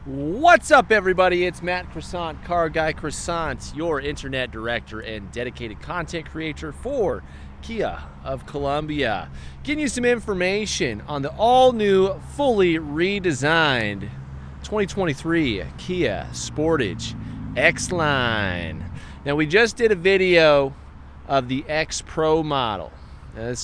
What's up, everybody? It's Matt Croissant, Car Guy Croissant, your internet director and dedicated content creator for Kia of Columbia. Getting you some information on the all-new, fully redesigned 2023 Kia Sportage X-Line. Now, we just did a video of the X Pro model. Now,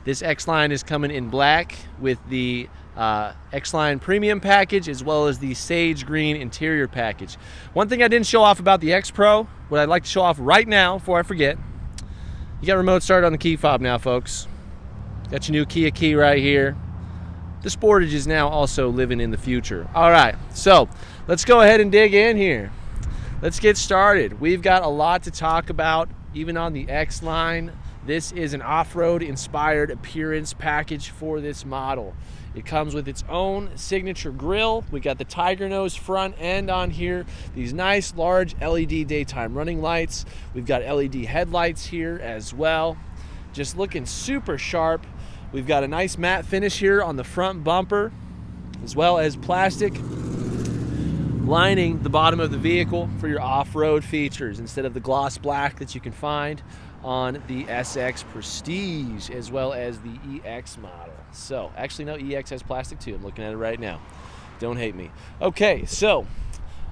this X-Line is coming in black with the X-Line Premium package as well as the Sage Green interior package. One thing I didn't show off about the X Pro, what I'd like to show off right now before I forget, you got remote start on the key fob now, folks. Got your new Kia key right here. The Sportage is now also living in the future. All right, so let's go ahead and dig in here. Let's get started. We've got a lot to talk about, even on the X-Line. This is an off-road inspired appearance package for this model. It comes with its own signature grille. We got the Tiger Nose front end on here. These nice large LED daytime running lights. We've got LED headlights here as well. Just looking super sharp. We've got a nice matte finish here on the front bumper, as well as plastic lining the bottom of the vehicle for your off-road features instead of the gloss black that you can find on the SX Prestige as well as the EX model. So, actually no, EX has plastic too. I'm looking at it right now. Don't hate me. Okay, so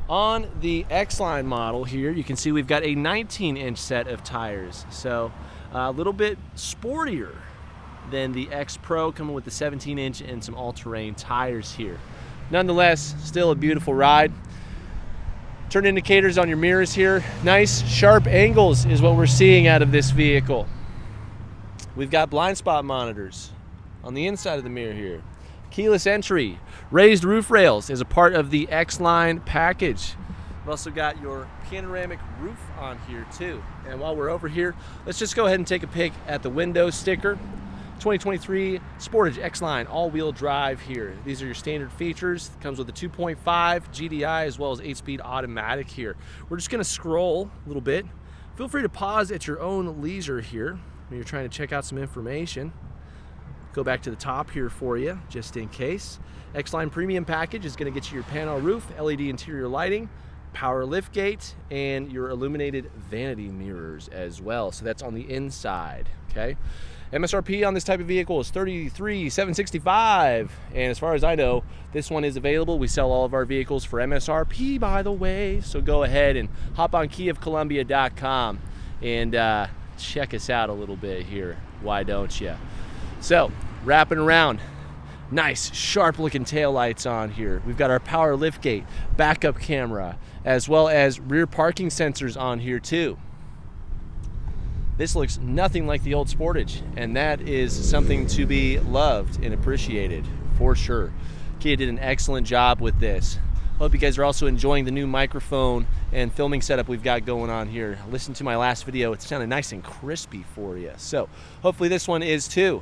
on the X-Line model here, you can see we've got a 19-inch set of tires. So, a little bit sportier than the X Pro, coming with the 17-inch and some all-terrain tires here. Nonetheless, still a beautiful ride. Turn indicators on your mirrors here. Nice sharp angles is what we're seeing out of this vehicle. We've got blind spot monitors on the inside of the mirror here. Keyless entry, raised roof rails as a part of the X-Line package. We've also got your panoramic roof on here too. And while we're over here, let's just go ahead and take a peek at the window sticker. 2023 Sportage X-Line all-wheel drive here. These are your standard features. It comes with a 2.5 GDI as well as 8-speed automatic here. We're just gonna scroll a little bit. Feel free to pause at your own leisure here when you're trying to check out some information. Go back to the top here for you, just in case. X-Line Premium package is gonna get you your panel roof, LED interior lighting, power liftgate, and your illuminated vanity mirrors as well. So that's on the inside, okay? MSRP on this type of vehicle is $33,765, and as far as I know, this one is available. We sell all of our vehicles for MSRP, by the way, so go ahead and hop on KiaofColumbia.com and check us out a little bit here. Why don't you? So, wrapping around, nice sharp looking taillights on here. We've got our power liftgate, backup camera, as well as rear parking sensors on here too. This looks nothing like the old Sportage, and that is something to be loved and appreciated for sure. Kia did an excellent job with this. Hope you guys are also enjoying the new microphone and filming setup we've got going on here. Listen to my last video, it sounded nice and crispy for you. So hopefully this one is too.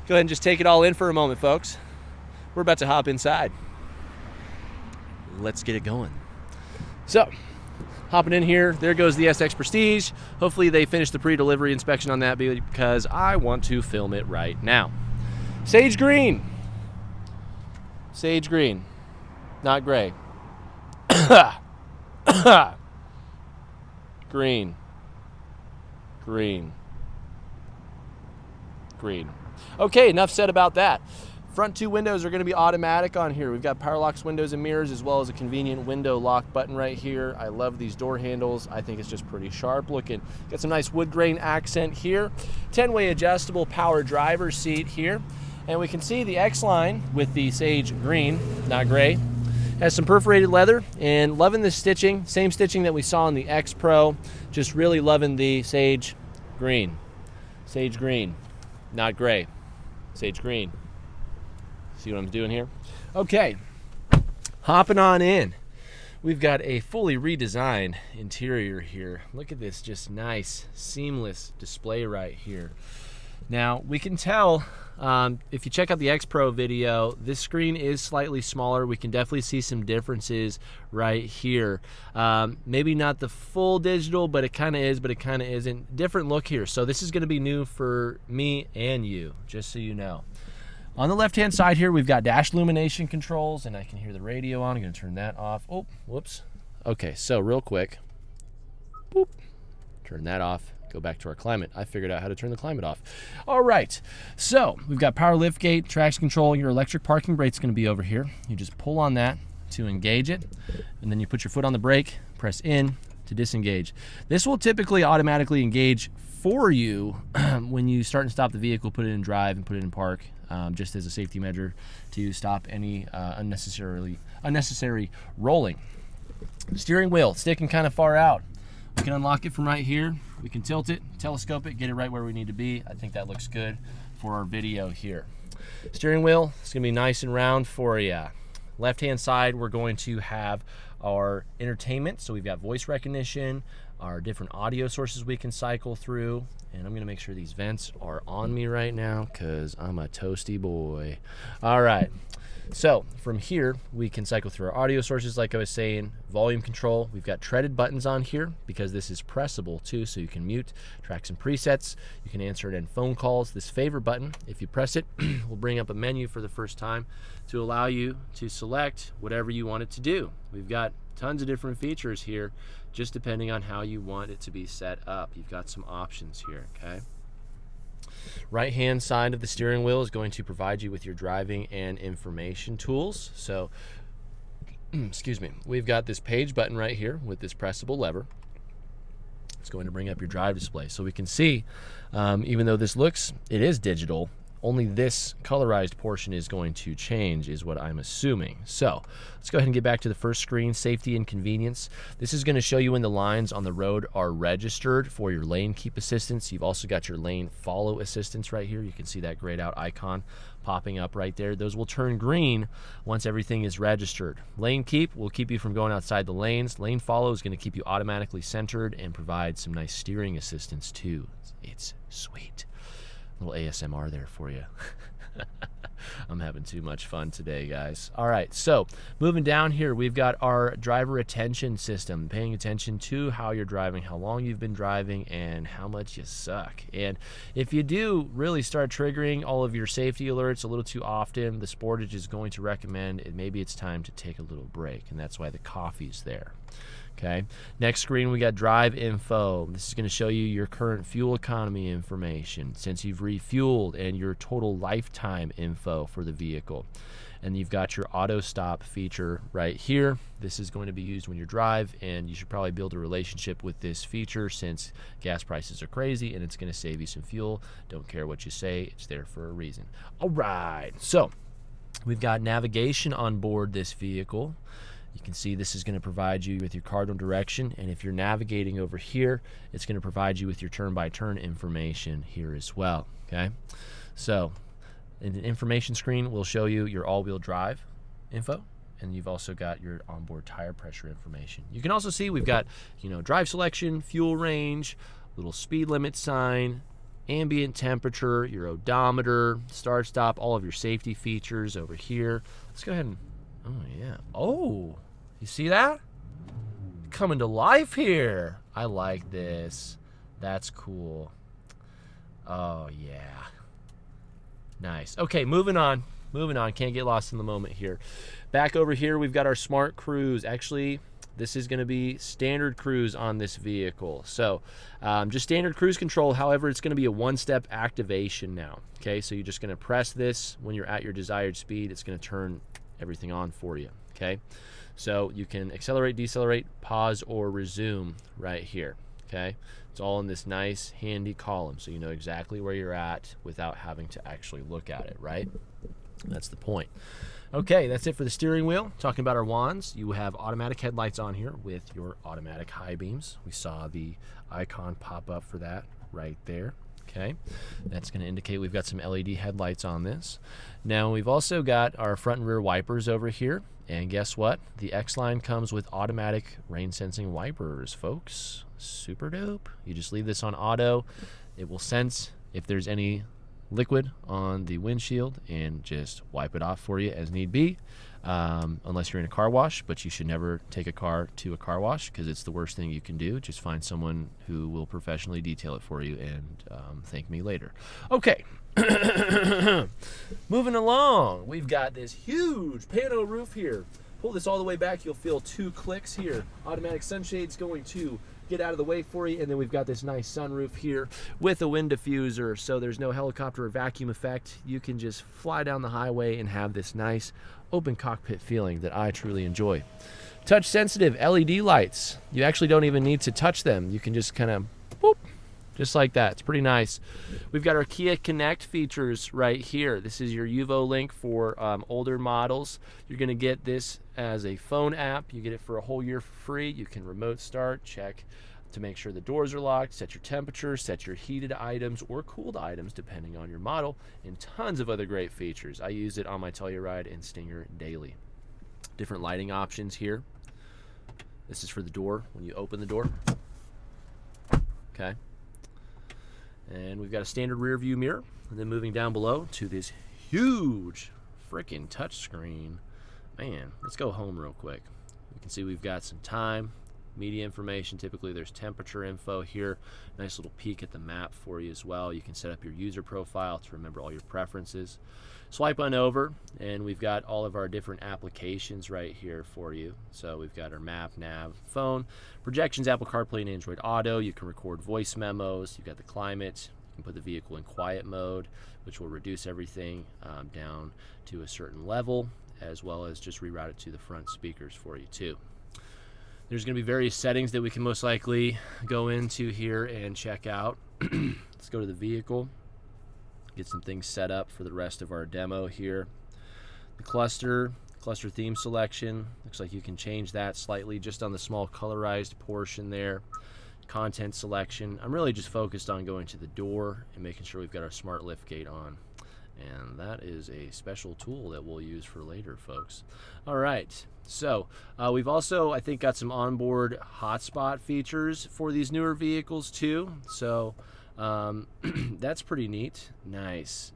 Go ahead and just take it all in for a moment, folks. We're about to hop inside. Let's get it going. So, hopping in here, there goes the SX Prestige. Hopefully they finish the pre-delivery inspection on that because I want to film it right now. Sage Green. Sage Green, not gray. Green. Green. Green. Okay, enough said about that. Front two windows are going to be automatic on here. We've got power locks, windows, and mirrors, as well as a convenient window lock button right here. I love these door handles. I think it's just pretty sharp looking. Got some nice wood grain accent here. 10-way adjustable power driver's seat here. And we can see the X-Line with the Sage Green, not gray, has some perforated leather, and loving the stitching. Same stitching that we saw in the X Pro. Just really loving the Sage Green. Sage Green, not gray. Sage Green. See what I'm doing here? Okay, hopping on in. We've got a fully redesigned interior here. Look at this, just nice, seamless display right here. Now, we can tell, if you check out the X Pro video, this screen is slightly smaller. We can definitely see some differences right here. Maybe not the full digital, but it kind of is, but it kind of isn't. Different look here. So this is going to be new for me and you, just so you know. On the left-hand side here, we've got dash illumination controls, and I can hear the radio on. I'm going to turn that off. Oh, whoops. Okay, so real quick, boop, turn that off. Go back to our climate. I figured out how to turn the climate off. All right, so we've got power lift gate, traction control. Your electric parking brake's going to be over here. You just pull on that to engage it, and then you put your foot on the brake, press in to disengage. This will typically automatically engage for you when you start and stop the vehicle, put it in drive and put it in park, just as a safety measure to stop any unnecessary rolling. Steering wheel sticking kind of far out. We can unlock it from right here. We can tilt it, telescope it, get it right where we need to be. I think that looks good for our video here. Steering wheel, it's gonna be nice and round for you. Left-hand side, we're going to have our entertainment. So we've got voice recognition, our different audio sources we can cycle through. And I'm gonna make sure these vents are on me right now because I'm a toasty boy. All right, so from here, we can cycle through our audio sources like I was saying, volume control. We've got treaded buttons on here because this is pressable too, so you can mute, track some presets. You can answer it in phone calls. This favorite button, if you press it, will bring up a menu for the first time to allow you to select whatever you want it to do. We've got tons of different features here, just depending on how you want it to be set up. You've got some options here, okay? Right hand side of the steering wheel is going to provide you with your driving and information tools. So, excuse me, we've got this page button right here with this pressable lever. It's going to bring up your drive display. So we can see, even though it is digital, only this colorized portion is going to change, is what I'm assuming. So let's go ahead and get back to the first screen, safety and convenience. This is going to show you when the lines on the road are registered for your lane keep assistance. You've also got your lane follow assistance right here. You can see that grayed out icon popping up right there. Those will turn green once everything is registered. Lane keep will keep you from going outside the lanes. Lane follow is going to keep you automatically centered and provide some nice steering assistance too. It's sweet. A little ASMR there for you. I'm having too much fun today, guys. All right, so moving down here, we've got our driver attention system, paying attention to how you're driving, how long you've been driving, and how much you suck. And if you do really start triggering all of your safety alerts a little too often, the Sportage is going to recommend maybe it's time to take a little break, and that's why the coffee's there. Okay, next screen we got drive info. This is going to show you your current fuel economy information, since you've refueled, and your total lifetime info for the vehicle. And you've got your auto stop feature right here. This is going to be used when you drive, and you should probably build a relationship with this feature since gas prices are crazy and it's going to save you some fuel. Don't care what you say, it's there for a reason. All right, so we've got navigation on board this vehicle. You can see this is going to provide you with your cardinal direction, and if you're navigating over here, it's going to provide you with your turn-by-turn information here as well, okay? So, in the information screen, we'll show you your all-wheel drive info, and you've also got your onboard tire pressure information. You can also see we've got, drive selection, fuel range, little speed limit sign, ambient temperature, your odometer, start-stop, all of your safety features over here. Let's go ahead and, oh yeah, oh! You see that? Coming to life here. I like this. That's cool. Oh, yeah. Nice. Okay, moving on. Can't get lost in the moment here. Back over here, we've got our smart cruise. Actually, this is going to be standard cruise on this vehicle. So, just standard cruise control. However, it's going to be a one-step activation now. Okay, so you're just going to press this when you're at your desired speed. It's going to turn everything on for you. Okay, so you can accelerate, decelerate, pause, or resume right here. Okay, it's all in this nice handy column, so you know exactly where you're at without having to actually look at it, right? That's the point. Okay, that's it for the steering wheel. Talking about our wands, you have automatic headlights on here with your automatic high beams. We saw the icon pop up for that right there. Okay, that's going to indicate we've got some LED headlights on this. Now we've also got our front and rear wipers over here, and guess what? The X-Line comes with automatic rain sensing wipers, folks. Super dope. You just leave this on auto. It will sense if there's any liquid on the windshield and just wipe it off for you as need be, unless you're in a car wash, but you should never take a car to a car wash because it's the worst thing you can do. Just find someone who will professionally detail it for you and thank me later. Okay, Moving along, we've got this huge pano roof here. Pull this all the way back, you'll feel 2 clicks here. Automatic sunshades going to get out of the way for you, and then we've got this nice sunroof here with a wind diffuser, so there's no helicopter or vacuum effect. You can just fly down the highway and have this nice open cockpit feeling that I truly enjoy. Touch sensitive LED lights. You actually don't even need to touch them. You can just kind of boop, just like that. It's pretty nice. We've got our Kia Connect features right here. This is your UVO link for older models. You're going to get this as a phone app. You get it for a whole year for free. You can remote start, check to make sure the doors are locked, set your temperature, set your heated items or cooled items depending on your model, and tons of other great features. I use it on my Telluride and Stinger daily. Different lighting options here. This is for the door when you open the door. Okay. And we've got a standard rear view mirror, and then moving down below to this huge freaking touch screen. Man, let's go home real quick. You can see we've got some time, media information. Typically there's temperature info here. Nice little peek at the map for you as well. You can set up your user profile to remember all your preferences. Swipe on over, and we've got all of our different applications right here for you. So we've got our map, nav, phone, projections, Apple CarPlay and Android Auto. You can record voice memos. You've got the climate. You can put the vehicle in quiet mode, which will reduce everything down to a certain level, as well as just reroute it to the front speakers for you too. There's going to be various settings that we can most likely go into here and check out. Let's go to the vehicle. Get some things set up for the rest of our demo here. The cluster theme selection, looks like you can change that slightly just on the small colorized portion there. Content selection, I'm really just focused on going to the door and making sure we've got our smart lift gate on. And that is a special tool that we'll use for later, folks. All right, so we've also, I think, got some onboard hotspot features for these newer vehicles too. So that's pretty neat. Nice.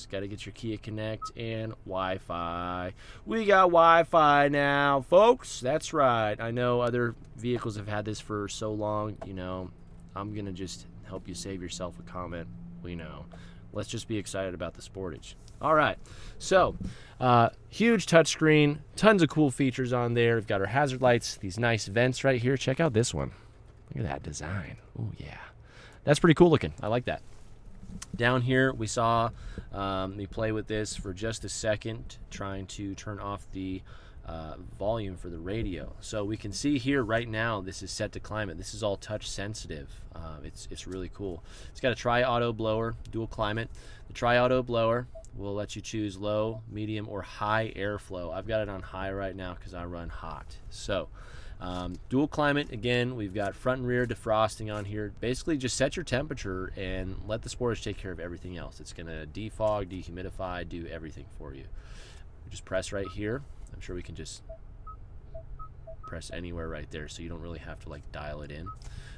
Got to get your Kia Connect and Wi-Fi. We got Wi-Fi now, folks. That's right. I know other vehicles have had this for so long. You know, I'm gonna just help you save yourself a comment. We know. Let's just be excited about the Sportage. All right, so huge touchscreen, tons of cool features on there. We've got our hazard lights, these nice vents right here. Check out this one. Look at that design. Oh yeah. That's pretty cool looking. I like that. Down here, we saw me play with this for just a second, trying to turn off the volume for the radio. So we can see here right now, this is set to climate. This is all touch sensitive. It's really cool. It's got a tri-auto blower, dual climate. The tri-auto blower will let you choose low, medium, or high airflow. I've got it on high right now because I run hot. So dual climate, again, we've got front and rear defrosting on here. Basically just set your temperature and let the Sportage take care of everything else. It's going to defog, dehumidify, do everything for you. We just press right here. I'm sure we can just press anywhere right there, so you don't really have to like dial it in.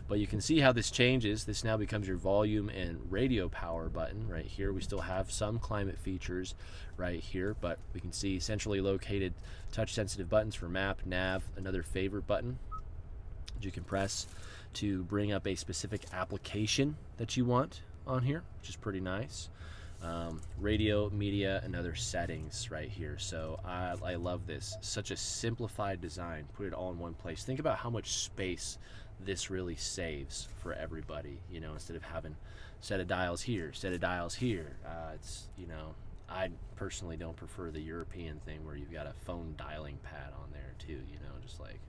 But you can see how this changes. This now becomes your volume and radio power button right here. We still have some climate features right here, but we can see centrally located touch sensitive buttons for map, nav, another favorite button that you can press to bring up a specific application that you want on here, which is pretty nice. Radio, media, and other settings right here. So I love this. Such a simplified design. Put it all in one place. Think about how much space this really saves for everybody. You know, instead of having set of dials here, set of dials here. It's, you know, I personally don't prefer the European thing where you've got a phone dialing pad on there too. You know, just like,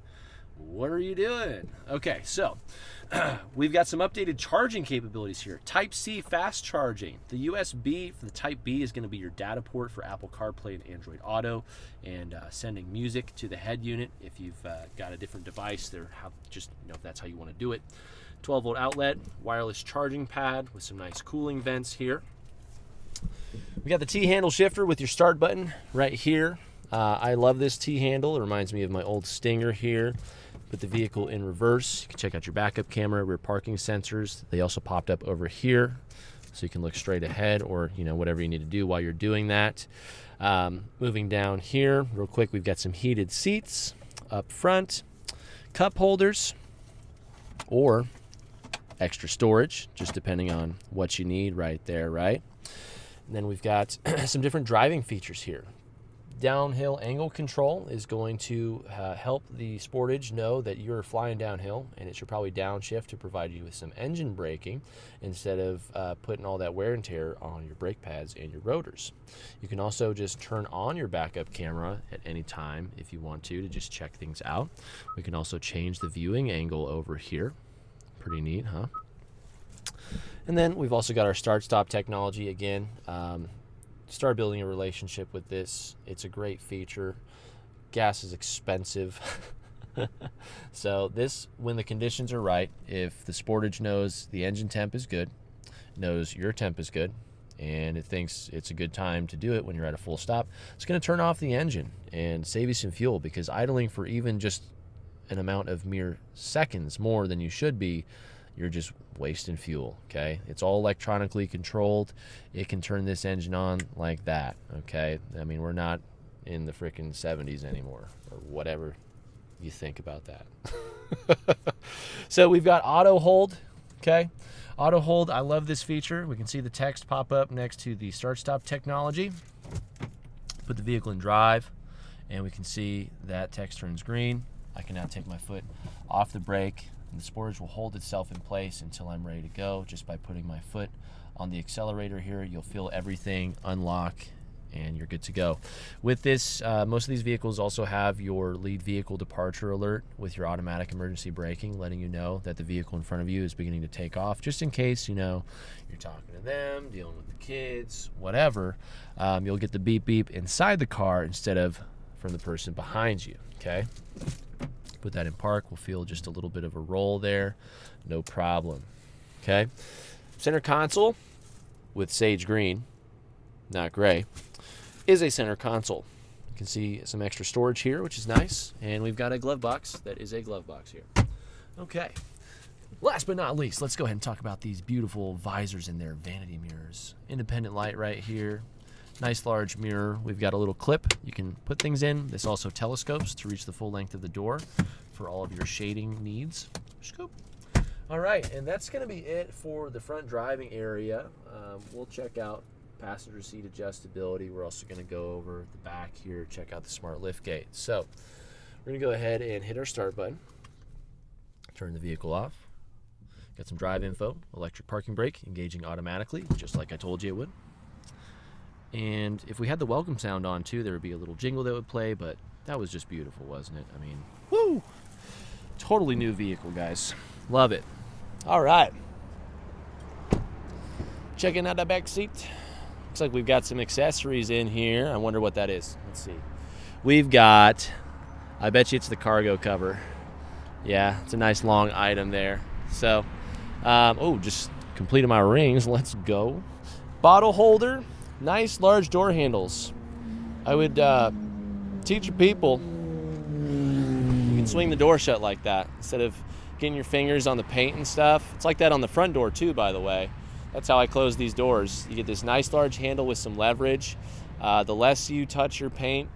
what are you doing? Okay, so we've got some updated charging capabilities here. Type-C fast charging. The USB for the Type-B is going to be your data port for Apple CarPlay and Android Auto, and sending music to the head unit. If you've got a different device, just, you know, if that's how you want to do it. 12-volt outlet, wireless charging pad with some nice cooling vents here. We got the T-handle shifter with your start button right here. I love this T-handle. It reminds me of my old Stinger here. Put the vehicle in reverse. You can check out your backup camera, rear parking sensors. They also popped up over here, so you can look straight ahead, or, you know, whatever you need to do while you're doing that. Moving down here real quick, we've got some heated seats up front, cup holders, or extra storage, just depending on what you need right there, right? And then we've got some different driving features here. Downhill angle control is going to help the Sportage know that you're flying downhill, and it should probably downshift to provide you with some engine braking instead of putting all that wear and tear on your brake pads and your rotors. You can also just turn on your backup camera at any time if you want to just check things out. We can also change the viewing angle over here. Pretty neat, huh? And then we've also got our start-stop technology again. Start building a relationship with this. It's a great feature. Gas is expensive. So this, when the conditions are right, if the Sportage knows the engine temp is good, knows your temp is good, and it thinks it's a good time to do it when you're at a full stop, it's going to turn off the engine and save you some fuel, because idling for even just an amount of mere seconds more than you should be, you're just wasting fuel, okay? It's all electronically controlled. It can turn this engine on like that, okay? I mean, we're not in the frickin' 70s anymore, or whatever you think about that. So we've got auto hold, okay? Auto hold, I love this feature. We can see the text pop up next to the start-stop technology. Put the vehicle in drive, and we can see that text turns green. I can now take my foot off the brake, and the Sportage will hold itself in place until I'm ready to go. Just by putting my foot on the accelerator here, you'll feel everything unlock, and you're good to go. With this, most of these vehicles also have your lead vehicle departure alert with your automatic emergency braking, letting you know that the vehicle in front of you is beginning to take off, just in case, you know, you're talking to them, dealing with the kids, whatever. You'll get the beep beep inside the car instead of from the person behind you, okay? Put that in park. We'll feel just a little bit of a roll there. No problem. Okay. Center console with sage green, not gray, is a center console. You can see some extra storage here, which is nice. And we've got a glove box that is a glove box here. Okay. Last but not least, let's go ahead and talk about these beautiful visors in their vanity mirrors. Independent light right here. Nice large mirror. We've got a little clip you can put things in. This also telescopes to reach the full length of the door for all of your shading needs. Scoop. All right, and that's going to be it for the front driving area. We'll check out passenger seat adjustability. We're also going to go over the back here, check out the smart lift gate. So we're going to go ahead and hit our start button. Turn the vehicle off. Got some drive info, electric parking brake, engaging automatically, just like I told you it would. And if we had the welcome sound on too, there would be a little jingle that would play, but that was just beautiful, wasn't it? I mean, woo! Totally new vehicle, guys. Love it. All right. Checking out the back seat. Looks like we've got some accessories in here. I wonder what that is. Let's see. We've got, I bet you it's the cargo cover. Yeah, it's a nice long item there. So, just completed my rings. Let's go. Bottle holder. Nice large door handles. I would teach your people you can swing the door shut like that instead of getting your fingers on the paint and stuff. It's like that on the front door too, by the way. That's how I close these doors. You get this nice large handle with some leverage. The less you touch your paint,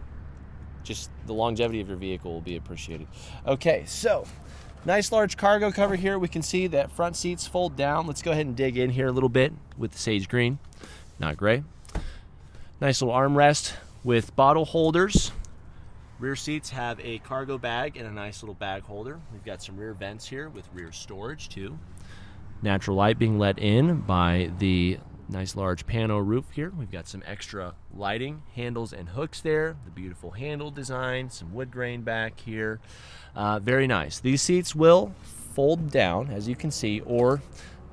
just the longevity of your vehicle will be appreciated. Okay, so nice large cargo cover here. We can see that front seats fold down. Let's go ahead and dig in here a little bit with the sage green, not gray. Nice little armrest with bottle holders. Rear seats have a cargo bag and a nice little bag holder. We've got some rear vents here with rear storage too. Natural light being let in by the nice large pano roof here. We've got some extra lighting, handles and hooks there. The beautiful handle design, some wood grain back here. Very nice. These seats will fold down, as you can see, or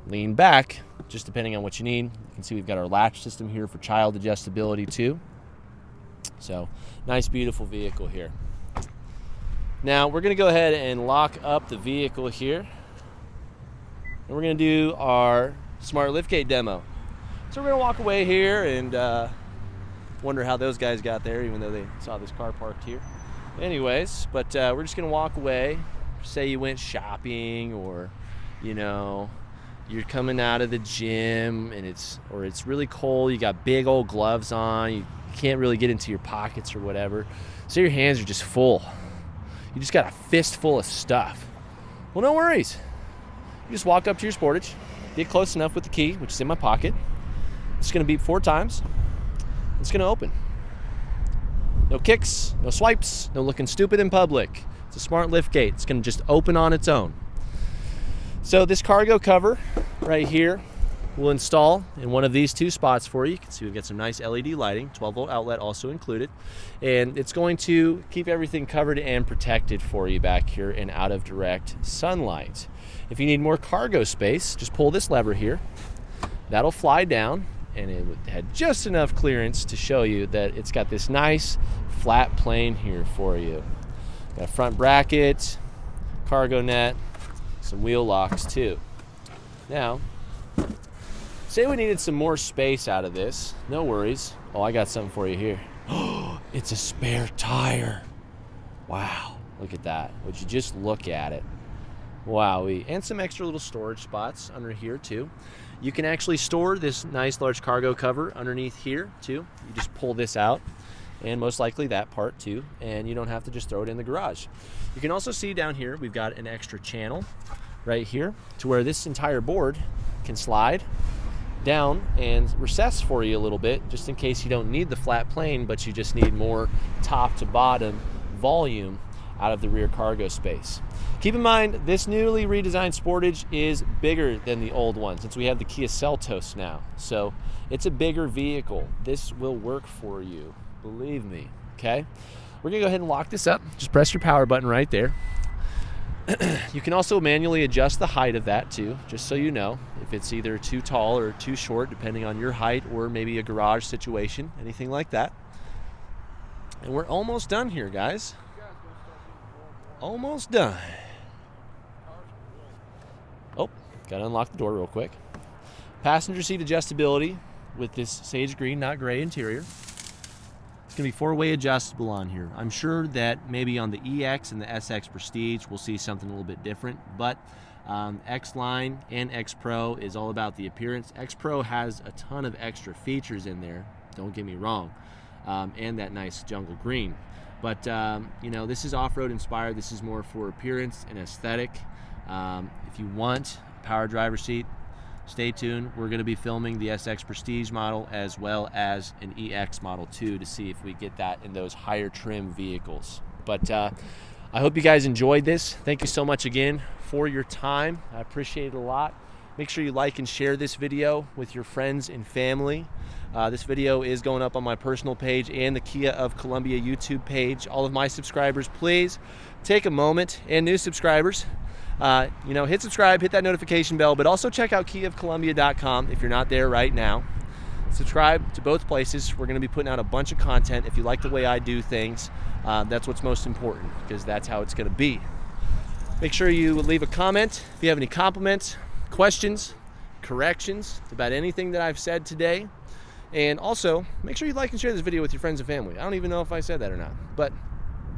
lean back, just depending on what you need. You can see we've got our latch system here for child adjustability too. So nice, beautiful vehicle here. Now we're going to go ahead and lock up the vehicle here, and we're going to do our smart liftgate demo. So we're going to walk away here and wonder how those guys got there, even though they saw this car parked here. Anyways, but we're just going to walk away. Say you went shopping, or you know, you're coming out of the gym and it's really cold. You got big old gloves on. You can't really get into your pockets or whatever. So your hands are just full. You just got a fist full of stuff. Well, no worries. You just walk up to your Sportage, get close enough with the key, which is in my pocket. It's going to beep 4 times. it's going to open. No kicks, no swipes, no looking stupid in public. It's a smart lift gate. It's going to just open on its own. So this cargo cover right here will install in one of these two spots for you. You can see we've got some nice LED lighting, 12-volt outlet also included. And it's going to keep everything covered and protected for you back here and out of direct sunlight. If you need more cargo space, just pull this lever here. That'll fly down, and it had just enough clearance to show you that it's got this nice flat plane here for you. Got a front bracket, cargo net, some wheel locks too. Now, say we needed some more space out of this, no worries. Oh, I got something for you here. Oh, it's a spare tire. Wow, look at that. Would you just look at it? Wowee. And some extra little storage spots under here too. You can actually store this nice large cargo cover underneath here too. You just pull this out, and most likely that part too, and you don't have to just throw it in the garage. You can also see down here we've got an extra channel right here to where this entire board can slide down and recess for you a little bit, just in case you don't need the flat plane, but you just need more top to bottom volume out of the rear cargo space. Keep in mind, this newly redesigned Sportage is bigger than the old one, since we have the Kia Seltos now. So it's a bigger vehicle. This will work for you, believe me, okay? We're gonna go ahead and lock this up. Just press your power button right there. You can also manually adjust the height of that too, just so you know, if it's either too tall or too short, depending on your height or maybe a garage situation, anything like that. And we're almost done here, guys. Almost done. Oh, gotta unlock the door real quick. Passenger seat adjustability with this sage green, not gray interior. It's going to be four-way adjustable on here. I'm sure that maybe on the EX and the SX Prestige we'll see something a little bit different, but X-Line and X Pro is all about the appearance. X Pro has a ton of extra features in there, don't get me wrong, and that nice jungle green. But you know, this is off-road inspired. This is more for appearance and aesthetic. If you want a power driver seat, stay tuned. We're going to be filming the SX Prestige model as well as an EX model too, to see if we get that in those higher trim vehicles. But I hope you guys enjoyed this. Thank you so much again for your time. I appreciate it a lot. Make sure you like and share this video with your friends and family. This video is going up on my personal page and the Kia of Columbia YouTube page. All of my subscribers, please take a moment, and new subscribers, you know, hit subscribe, hit that notification bell, but also check out KiaofColumbia.com if you're not there right now. Subscribe to both places. We're going to be putting out a bunch of content. If you like the way I do things, that's what's most important, because that's how it's going to be. Make sure you leave a comment if you have any compliments, questions, corrections about anything that I've said today. And also, make sure you like and share this video with your friends and family. I don't even know if I said that or not, but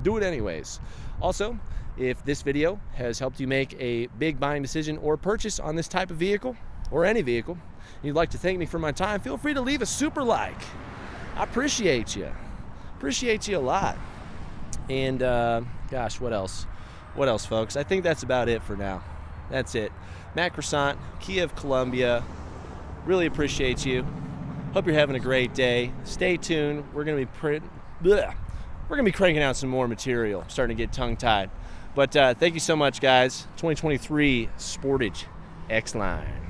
do it anyways. Also, if this video has helped you make a big buying decision or purchase on this type of vehicle, or any vehicle, and you'd like to thank me for my time, feel free to leave a super like. I appreciate you. Appreciate you a lot. And gosh, what else? What else, folks? I think that's about it for now. That's it. Matt Croissant, Kia of Columbia. Really appreciate you. Hope you're having a great day. Stay tuned. We're gonna be cranking out some more material. Starting to get tongue-tied. But thank you so much, guys. 2023 Sportage X-Line.